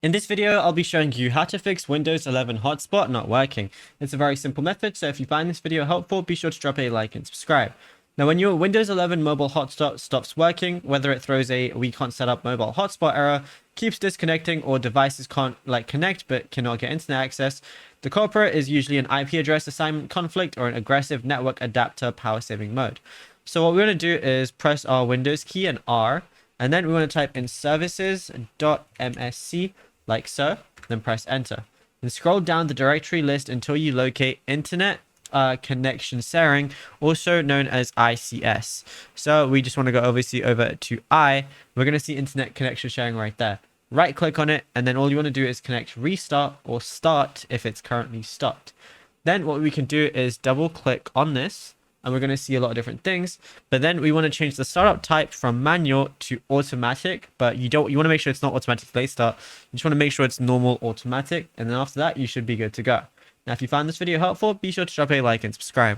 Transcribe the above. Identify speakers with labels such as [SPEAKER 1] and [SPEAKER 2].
[SPEAKER 1] In this video, I'll be showing you how to fix Windows 11 hotspot not working. It's a very simple method, so if you find this video helpful, be sure to drop a like and subscribe. Now, when your Windows 11 mobile hotspot stops working, whether it throws a "we can't set up mobile hotspot" error, keeps disconnecting, or devices can't connect but cannot get internet access, the culprit is usually an IP address assignment conflict or an aggressive network adapter power saving mode. So what we're going to do is press our Windows key and R, and then we want to type in services.msc like so, then press enter. And scroll down the directory list until you locate Internet Connection Sharing, also known as ICS. So we just want to go over to I. We're going to see Internet Connection Sharing right there. Right click on it, and then all you want to do is connect restart or start if it's currently stopped. Then what we can do is double click on this, and we're going to see a lot of different things. But then we want to change the startup type from manual to automatic, but you want to make sure it's not automatic late start. You just want to make sure it's normal automatic, and then after that you should be good to go. Now if you found this video helpful, be sure to drop a like and subscribe.